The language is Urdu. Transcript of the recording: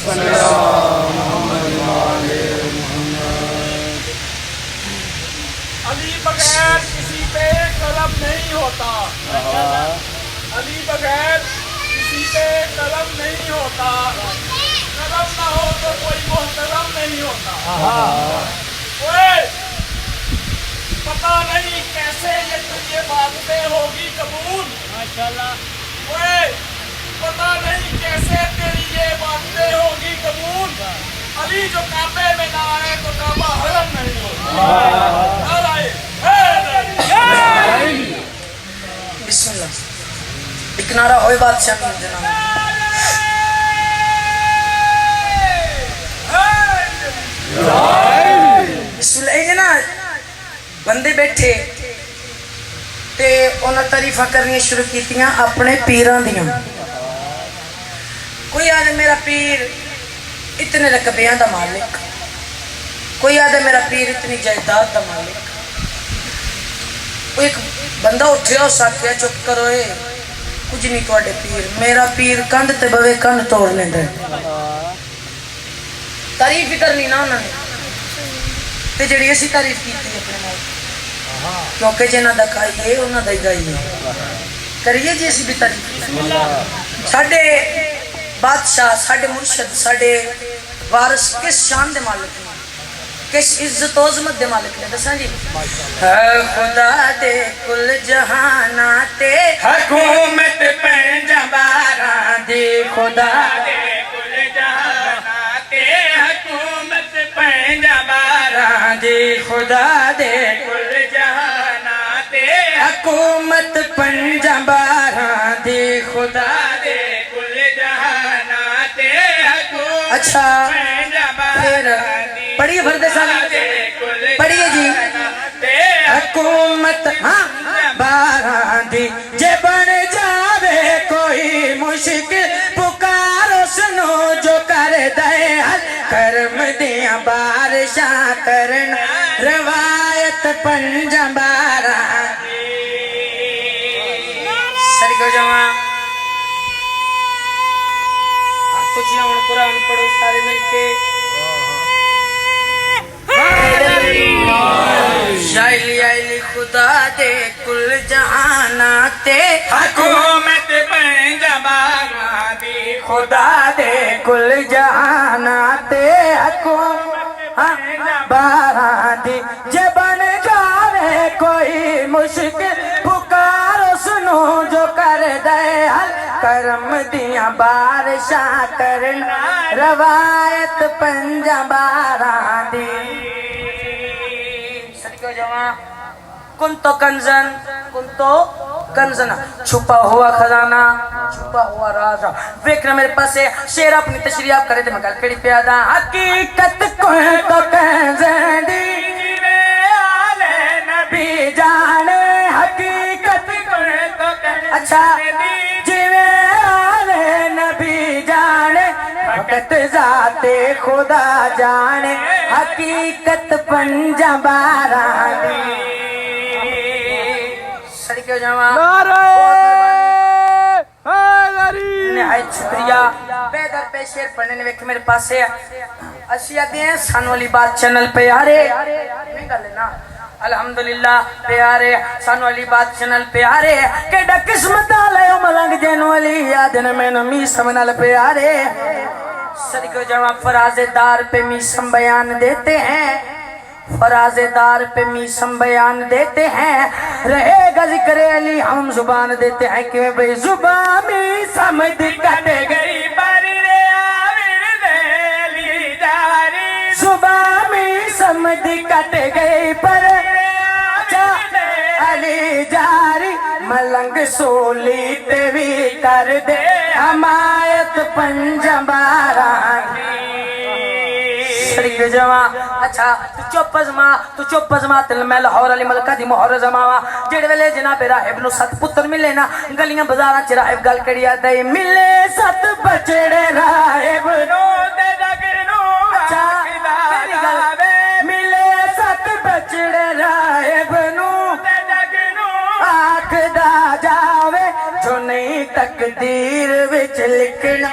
علی بغیر کسی پہ قلم نہیں ہوتا، علی بغیر کسی پہ قلم نہیں ہوتا، قلم نہ ہو تو کوئی محترم نہیں ہوتا۔ پتہ نہیں کیسے یہ باتیں ہوگی قبول، پتہ نہیں کیسے تیری یہ باتیں ہوگی قبول۔ علی جو کعبے میں نہ آئے تو کعبہ حرم نہیں ہوتا۔ بسم اللہ ایک نعرہ ہوئے بادشاہ کا جناب بسم اللہ جناب بندے بیٹھے تے انہاں تعریفاں کرنی شروع کیتیاں اپنے پیراں دیاں۔ کوئی آدھے میرا پیر اتنے رقبیاں دا مالک، کوئی آدھے میرا پیر اتنی جائیداد دا مالک۔ ایک بندہ اٹھیا اس آکھیا چپ کرو اے کچھ نہیں توڑے پیر، میرا پیر کند تے بوے کند توڑ لیندے۔ تعریف ہی کرنی نا انہوں نے تے جڑی اسی تعریف کیتی اپنے مال کیونکہ جنہ دا کھائیے انہوں دا ہی گائیے کریے جی اسی بھی تعریف۔ ساڑھے بادشاہ ساڑھے مرشد ساڑھے وارث کس شان دے مالک ہیں، کس عزت و عظمت دے مالک نے دساں جی۔ خدا دے کل جہاناتے حکومت پنجا باراں دی، خدا دے کل جہاناتے حکومت پنجا باراں دی، خدا دے کل جہاناتے حکومت پنجا باراں دی، خدا دے کل جہاناتے حکومت اچھا پھر پڑھیے بھردے سالی پڑھیے جی۔ حکومت باراں دی جے بن جاوے کوئی مشکل پکار اس نو جو کر دے حل کرم دیاں بارشاں کرنا روایت پنجا باراں دی۔ ساری کو جمع کچھ نہ قرآن پڑھو سارے مل کے۔ شائلی آئلی خدا دے کل جہاناتے حکومت پنجا باراں دی، خدا دے کل جہاناتے حکومت باراں دی جے بن جاوے کوئی مشکل پکار اس نو جو کر دے حل کرم دیاں بارشاں کرنا روایت پنجا باراں دی۔ کن تو کنزن چھپا ہوا خزانہ چھپا ہوا راز ویکھنا میرے پاس شیر اپنی تشریح آپ کرے تھے میں گل کڑی پیادا حقیقت کن تو کنزن دی جیوے آلے نبی جانے حقیقت کن تو کنزن اچھا جیوے آلے نبی جانے فقط ذات خدا جانے حقیقت پنجا باراں دی۔ سڑی کیوں جاواں نہایت شکریہ بیدر پہ شیر پڑھنے نے ویکھے میرے پاس ہے اشیاء دیں سانو علی بات چینل پہ آرے میں گا لینا الحمدللہ پیارے سانو علی بات چینل پہ آرے کیڑا قسمت آلے ملنگ جنو علی یادن میں نمی سمنال پہ آرے۔ سڑی کو جواب فراز دار پہ میسم بیان دیتے ہیں، فراز دار پہ میسم بیان دیتے ہیں، رہے گا ذکر علی ہم زبان دیتے ہیں کہ بھئی زبان میسم دکھت گئی باری رے آمیر دیلی جاری، زبان میسم دکھت گئی پر علی جاری ملنگ سولی تیوی کر دے حمایت پنجا باراں دی۔ شریک جوان اچھا تو چوپ ازما تل میں لاہور علی ملکہ دی مہر زماوا جڑے ویلے جناب راہب نو ست پتر ملے نا گلیاں بازاراں چ راہب گل کڑیا دے ملے ست بچڑے راہب نو تے جگر نو اچھا ملے ست بچڑے راہب نو تے جگر نو آکھدا جاوے جو نہیں تقدیر وچ لکھنا